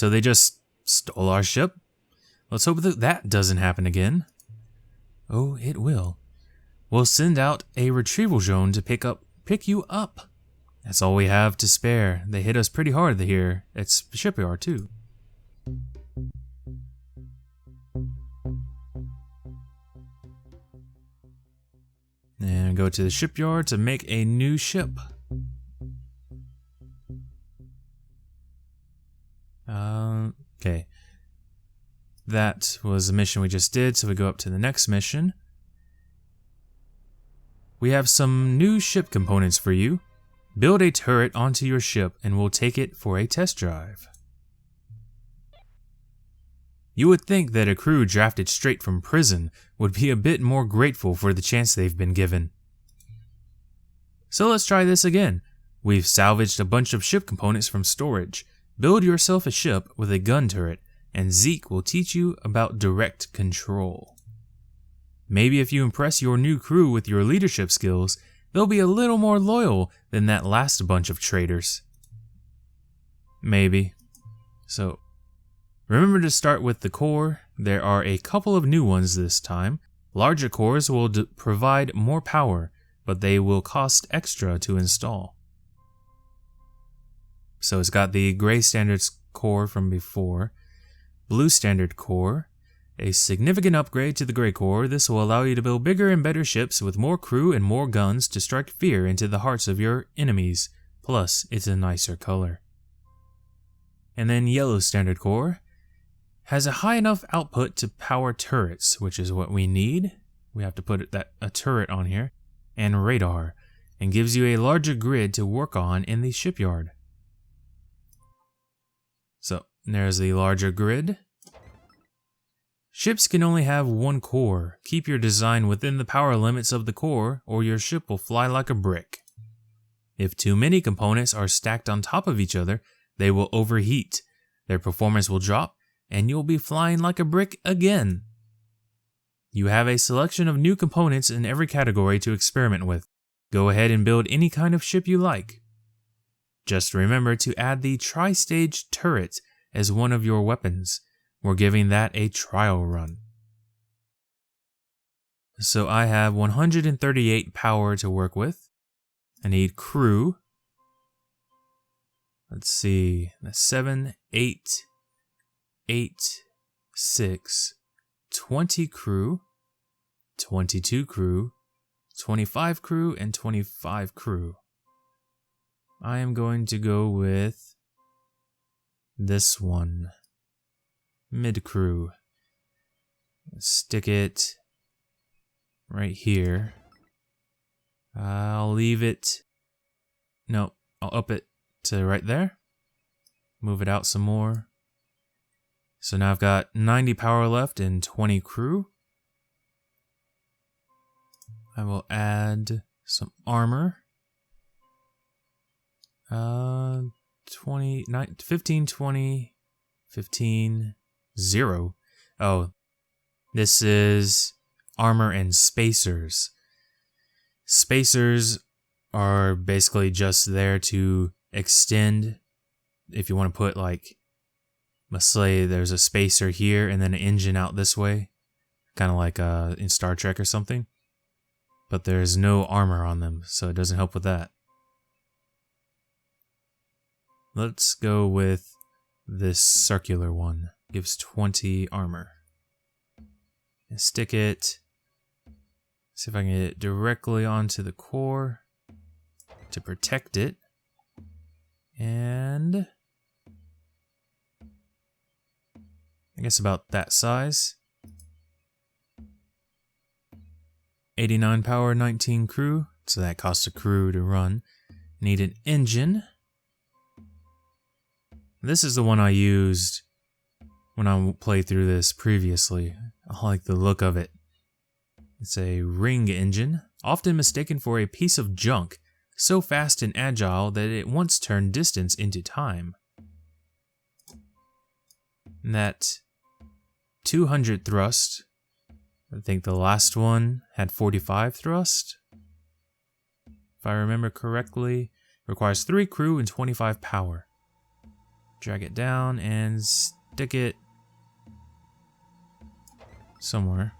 So they just stole our ship? Let's hope that that doesn't happen again. Oh, it will. We'll send out a retrieval drone to pick you up. That's all we have to spare. They hit us pretty hard here. It's the shipyard too. And go to the shipyard to make a new ship. Okay. That was the mission we just did, so we go up to the next mission. We have some new ship components for you. Build a turret onto your ship and we'll take it for a test drive. You would think that a crew drafted straight from prison would be a bit more grateful for the chance they've been given. So let's try this again. We've salvaged a bunch of ship components from storage. Build yourself a ship with a gun turret, and Zeke will teach you about direct control. Maybe if you impress your new crew with your leadership skills, they'll be a little more loyal than that last bunch of traitors. Maybe. So, remember to start with the core. There are a couple of new ones this time. Larger cores will provide more power, but they will cost extra to install. So it's got the gray standard core from before, blue standard core, a significant upgrade to the gray core. This will allow you to build bigger and better ships with more crew and more guns to strike fear into the hearts of your enemies. Plus, it's a nicer color. And then yellow standard core has a high enough output to power turrets, which is what we need. We have to put a turret on here, and radar, and gives you a larger grid to work on in the shipyard. So, there's the larger grid. Ships can only have one core. Keep your design within the power limits of the core, or your ship will fly like a brick. If too many components are stacked on top of each other, they will overheat. Their performance will drop, and you'll be flying like a brick again. You have a selection of new components in every category to experiment with. Go ahead and build any kind of ship you like. Just remember to add the tri-stage turret as one of your weapons. We're giving that a trial run. So I have 138 power to work with. I need crew. Let's see, that's 7, 8, 6, 20 crew, 22 crew, 25 crew, and 25 crew. I am going to go with this one. Mid crew. Stick it right here. I'll leave it. No, I'll up it to right there. Move it out some more. So now I've got 90 power left and 20 crew. I will add some armor. 15, 20, 15, 0. Oh, this is armor and spacers. Spacers are basically just there to extend. If you want to put, like, let's say there's a spacer here and then an engine out this way, kind of like in Star Trek or something. But there's no armor on them, so it doesn't help with that. Let's go with this circular one. Gives 20 armor. And stick it. See if I can get it directly onto the core to protect it. And I guess about that size. 89 power, 19 crew. So that costs a crew to run. Need an engine. This is the one I used when I played through this previously. I like the look of it. It's a ring engine, often mistaken for a piece of junk, so fast and agile that it once turned distance into time. And that 200 thrust, I think the last one had 45 thrust. If I remember correctly, requires 3 crew and 25 power. drag it down and stick it somewhere.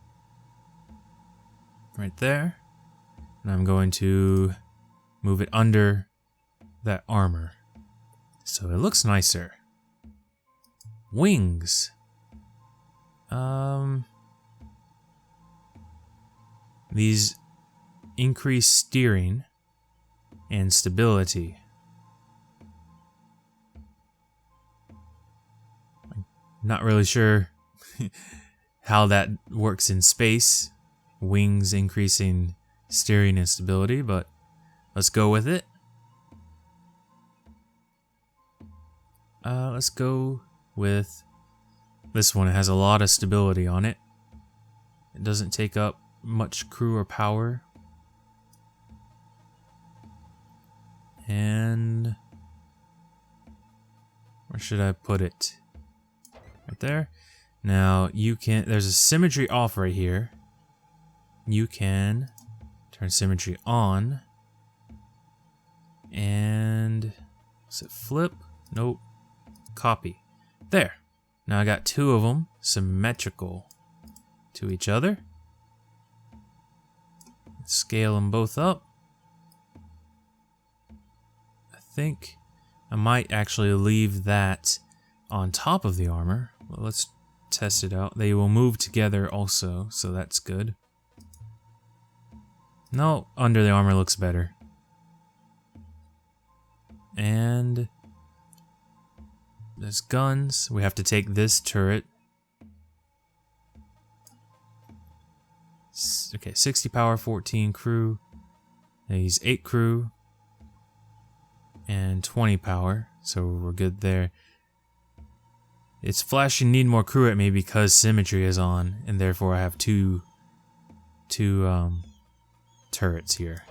Right there. And I'm going to move it under that armor. So it looks nicer. Wings. These increase steering and stability. I'm not really sure how that works in space. Wings increasing steering and stability, but let's go with it. Let's go with this one. It has a lot of stability on it. It doesn't take up much crew or power. And where should I put it? Right there. Now you can, there's a symmetry off right here. You can turn symmetry on. And does it flip? Nope. Copy. There. Now I got two of them symmetrical to each other. Scale them both up. I think I might actually leave that on top of the armor. Well, let's test it out. They will move together also, so that's good. No, under the armor looks better. And there's guns. We have to take this turret. Okay, 60 power, 14 crew. He's 8 crew. And 20 power, so we're good there. It's flashing need more crew at me because symmetry is on, and therefore I have two turrets here.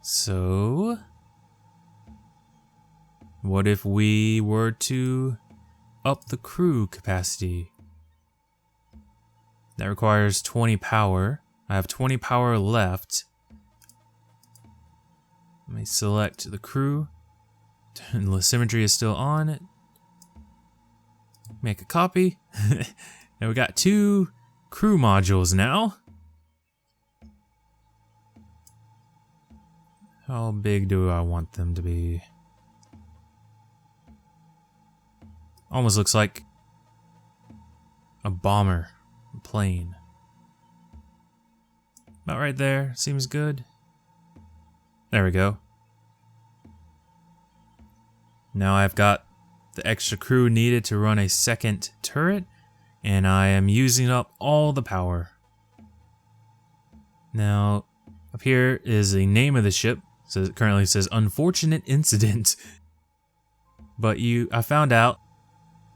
So what if we were to up the crew capacity? That requires 20 power. I have 20 power left. Let me select the crew. The symmetry is still on. Make a copy. And we got 2 crew modules now. How big do I want them to be? Almost looks like a bomber, a plane. About right there, seems good. There we go. Now I've got the extra crew needed to run a second turret, and I am using up all the power. Now, up here is the name of the ship. So it currently says unfortunate incident. But I found out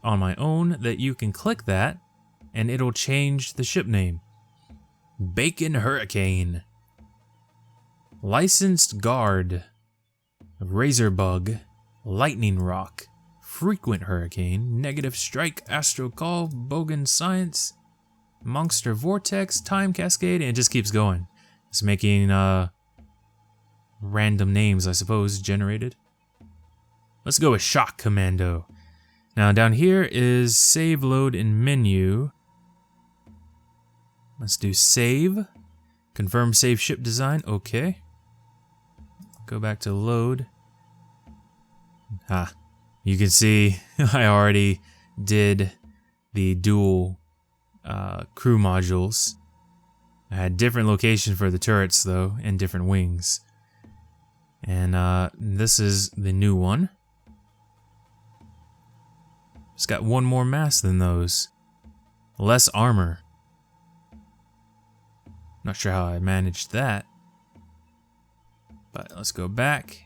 on my own that you can click that and it'll change the ship name. Bacon Hurricane. Licensed Guard. Razorbug. Lightning Rock. Frequent Hurricane. Negative Strike. Astro Call. Bogan Science. Monster Vortex. Time Cascade. And it just keeps going. It's making random names, I suppose, generated. Let's go with Shock Commando. Now down here is save, load, and menu. Let's do save. Confirm save ship design. Okay. Go back to load. You can see I already did the dual crew modules. I had different locations for the turrets though, and different wings. And this is the new one. It's got one more mass than those. Less armor. Not sure how I managed that. But let's go back.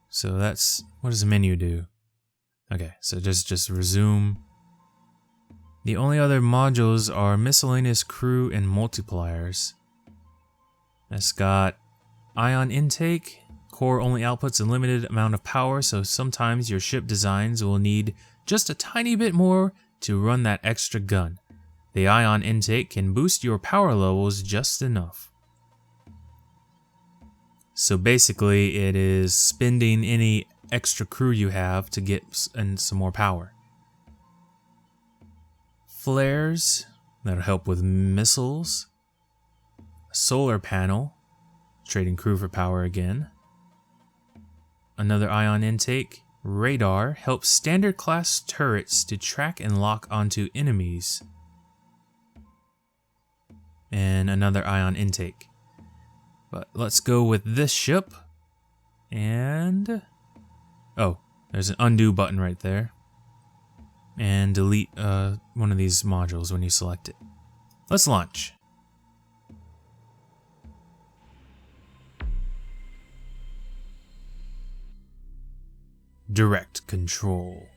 So that's, what does the menu do? Okay, so just resume. The only other modules are miscellaneous crew and multipliers. It's got ion intake. Core only outputs a limited amount of power, so sometimes your ship designs will need just a tiny bit more to run that extra gun. The ion intake can boost your power levels just enough. So basically it is spending any extra crew you have to get some more power. Flares, that'll help with missiles. A solar panel, trading crew for power again. Another ion intake. Radar helps standard class turrets to track and lock onto enemies. And another ion intake. But let's go with this ship. And oh, there's an undo button right there. And delete one of these modules when you select it. Let's launch. Direct control.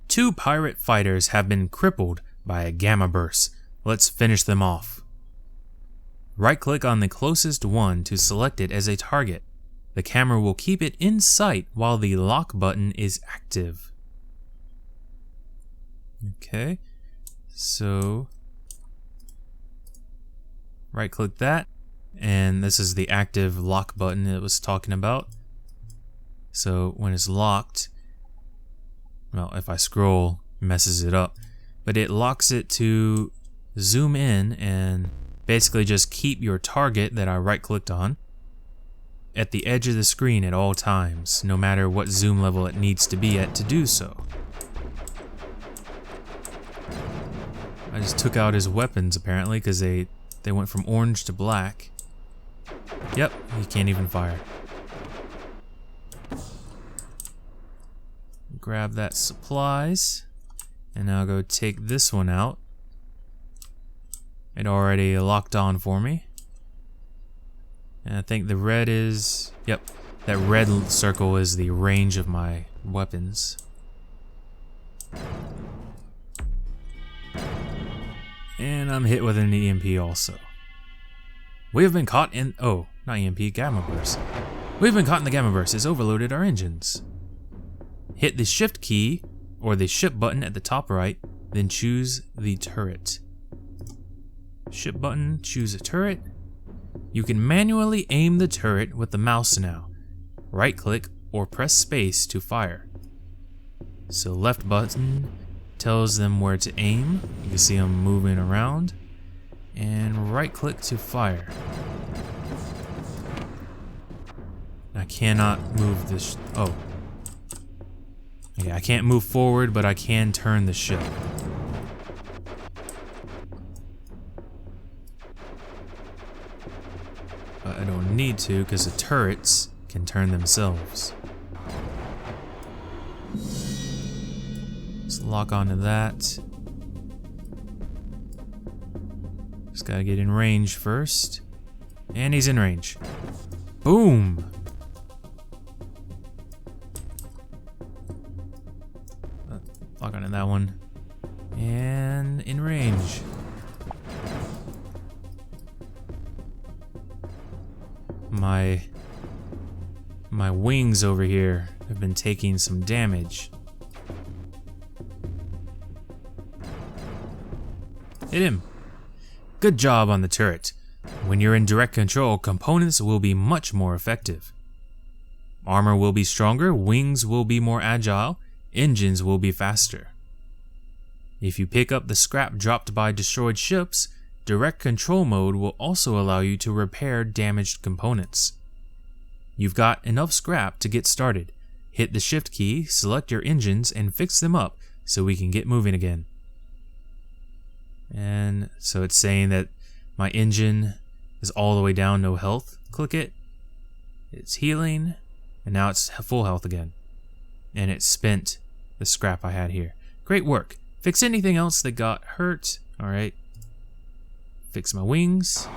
Two pirate fighters have been crippled by a gamma burst. Let's finish them off. Right-click on the closest one to select it as a target. The camera will keep it in sight while the lock button is active. Okay, so right-click that, and this is the active lock button it was talking about. So when it's locked, well, if I scroll, it messes it up, but it locks it to zoom in and basically just keep your target that I right-clicked on at the edge of the screen at all times, no matter what zoom level it needs to be at to do so. I just took out his weapons apparently because they went from orange to black. Yep, he can't even fire. Grab that supplies, and now go take this one out. It already locked on for me. And I think the red is, yep, that red circle is the range of my weapons. And I'm hit with an EMP also. We have been caught in, oh, not EMP, gamma burst. We've been caught in the gamma burst. It's overloaded our engines. Hit the shift key or the ship button at the top right, then choose the turret. Ship button, choose a turret. You can manually aim the turret with the mouse now. Right click or press space to fire. So left button tells them where to aim. You can see them moving around. And right click to fire. I cannot move this. Oh. Okay, I can't move forward, but I can turn the ship. But I don't need to because the turrets can turn themselves. Let's lock onto that. Just gotta get in range first. And he's in range. Boom! Lock onto that one. And in range. My wings over here have been taking some damage. Hit him. Good job on the turret. When you're in direct control, components will be much more effective. Armor will be stronger, wings will be more agile, engines will be faster. If you pick up the scrap dropped by destroyed ships, direct control mode will also allow you to repair damaged components. You've got enough scrap to get started. Hit the shift key, select your engines, and fix them up so we can get moving again. And so it's saying that my engine is all the way down, no health. Click it. It's healing, and now it's full health again. And it spent the scrap I had here. Great work. Fix anything else that got hurt. Alright. Fix my wings.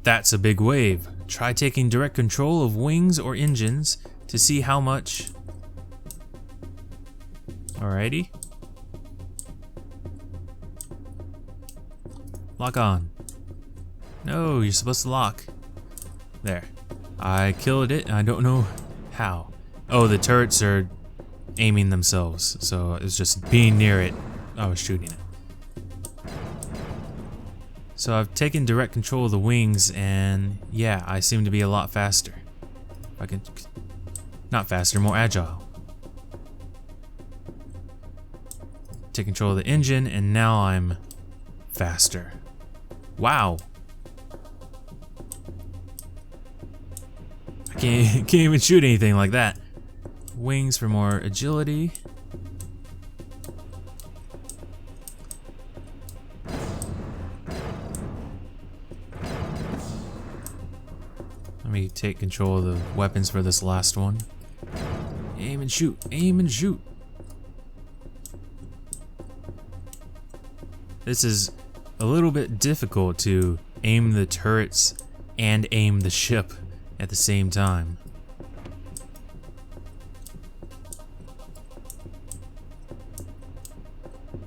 That's a big wave. Try taking direct control of wings or engines to see how much. Alrighty. Lock on. No, you're supposed to lock. There. I killed it. I don't know how. Oh, the turrets are aiming themselves. So it's just being near it, I was shooting it. So I've taken direct control of the wings, and yeah, I seem to be a lot faster. I can... Not faster, more agile. Take control of the engine, and now I'm faster. Wow. I can't even shoot anything like that. Wings for more agility. Let me take control of the weapons for this last one. Aim and shoot, aim and shoot. This is a little bit difficult to aim the turrets and aim the ship at the same time.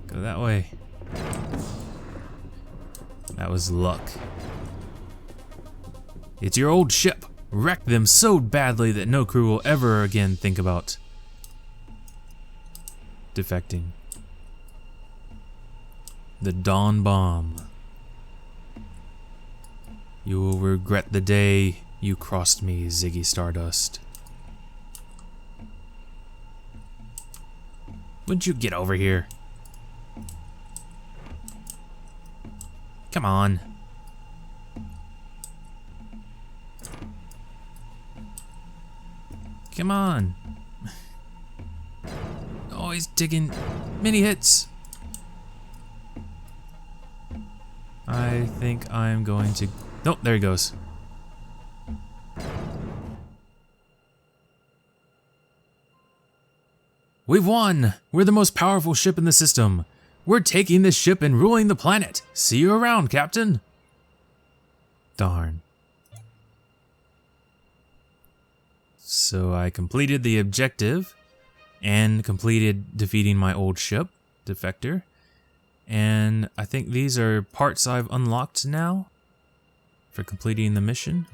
Go that way. That was luck. It's your old ship. Wreck them so badly that no crew will ever again think about defecting. The Dawn Bomb. You will regret the day you crossed me, Ziggy Stardust. Wouldn't you get over here? Come on. Come on. Oh, he's taking many hits. I think I'm going to... Nope, there he goes. We've won! We're the most powerful ship in the system. We're taking this ship and ruling the planet. See you around, Captain. Darn. So I completed the objective and completed defeating my old ship, Defector. And I think these are parts I've unlocked now for completing the mission.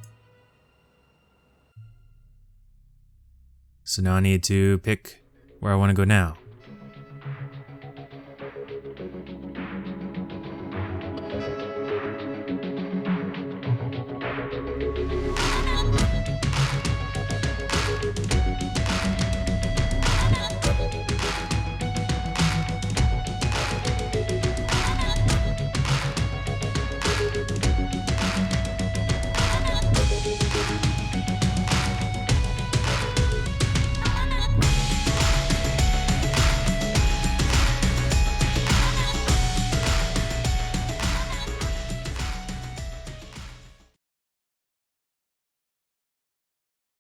So now I need to pick where I want to go now.